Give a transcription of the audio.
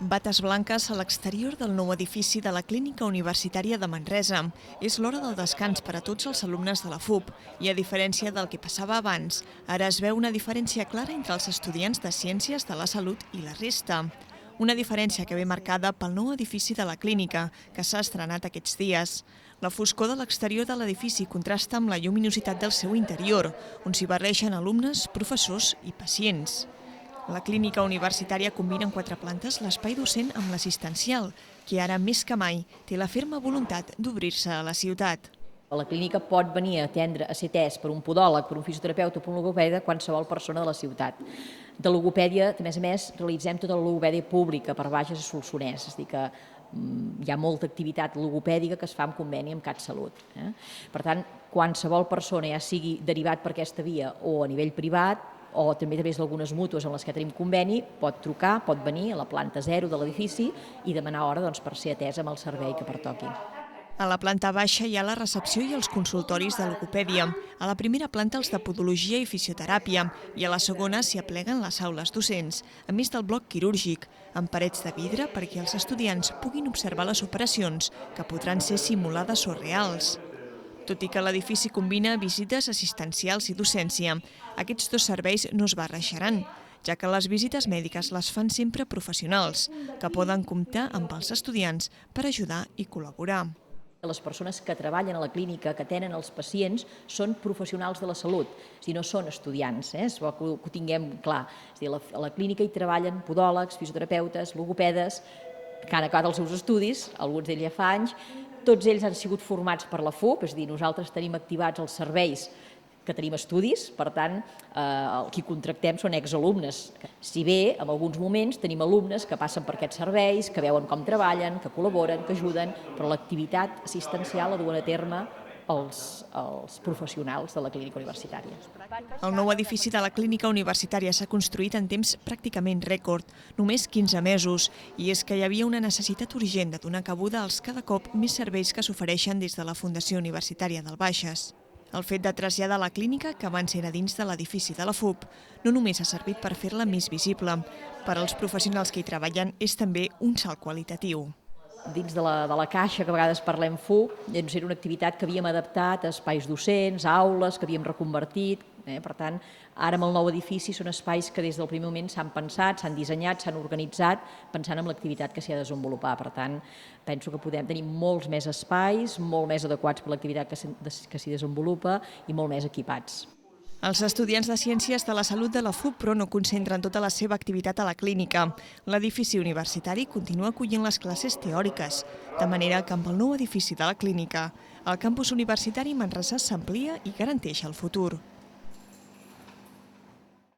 Bates blanques a l'exterior del nou edifici de la Clínica Universitària de Manresa. És l'hora del descans per a tots els alumnes de la FUB i, a diferència del que passava abans, ara es veu una diferència clara entre els estudiants de Ciències de la Salut i la resta. Una diferència que ve marcada pel nou edifici de la clínica, que s'ha estrenat aquests dies. La foscor de l'exterior de l'edifici contrasta amb la lluminositat del seu interior, on s'hi barregen alumnes, professors i pacients. La clínica universitària combina en 4 plantes l'espai docent amb l'assistencial, que ara més que mai té la ferma voluntat d'obrir-se a la ciutat. La clínica pot venir a ser atès per un podòleg, per un fisioterapeuta o per un logopèdia, qualsevol persona de la ciutat. De logopèdia, a més, realitzem tota la logopèdia pública per Bages i Solsonès, és a dir que hi ha molta activitat logopèdica que es fa en conveni amb CatSalut. Per tant, qualsevol persona, ja sigui derivat per aquesta via o a nivell privat, o també a través d'algunes mútues amb les que tenim conveni, pot trucar, pot venir a la planta 0 de l'edifici i demanar hora per ser atesa amb el servei que pertoqui. A la planta baixa hi ha la recepció i els consultoris de logopèdia, a la primera planta els de podologia i fisioteràpia i a la segona s'hi apleguen les aules docents, a més del bloc quirúrgic, amb parets de vidre perquè els estudiants puguin observar les operacions, que podran ser simulades o reals. Tot i que l'edifici combina visites assistencials i docència, aquests dos serveis no es barrejaran, ja que les visites mèdiques les fan sempre professionals, que poden comptar amb els estudiants per ajudar i col·laborar. Les persones que treballen a la clínica, que atenen els pacients, són professionals de la salut, és a dir, no són estudiants, és bo que ho tinguem clar. És a dir, a la clínica hi treballen podòlegs, fisioterapeutes, logopedes, que han acabat els seus estudis, alguns d'ells ja fa anys. Tots ells han sigut formats per la FUB, és a dir, nosaltres tenim activats els serveis que tenim estudis, per tant, el que contractem són exalumnes. Si bé, en alguns moments, tenim alumnes que passen per aquests serveis, que veuen com treballen, que col·laboren, que ajuden, però l'activitat assistencial la duen a terme els professionals de la clínica universitària. El nou edifici de la clínica universitària s'ha construït en temps pràcticament rècord, només 15 mesos, i és que hi havia una necessitat urgent de donar cabuda als cada cop més serveis que s'ofereixen des de la Fundació Universitària del Bages. El fet de traslladar la clínica, que abans era dins de l'edifici de la FUB, no només ha servit per fer-la més visible. Per als professionals que hi treballen és també un salt qualitatiu. Dins de la caixa, que a vegades parlem FUB, era una activitat que havíem adaptat a espais docents, a aules, que havíem reconvertit. Per tant, ara amb el nou edifici són espais que des del primer moment s'han pensat, s'han dissenyat, s'han organitzat, pensant en l'activitat que s'hi ha de desenvolupar. Per tant, penso que podem tenir molts més espais, molt més adequats per l'activitat que s'hi desenvolupa i molt més equipats. Els estudiants de Ciències de la Salut de la FUB, però, no concentren tota la seva activitat a la clínica. L'edifici universitari continua acollint les classes teòriques, de manera que amb el nou edifici de la clínica, el campus universitari Manresa s'amplia i garanteix el futur.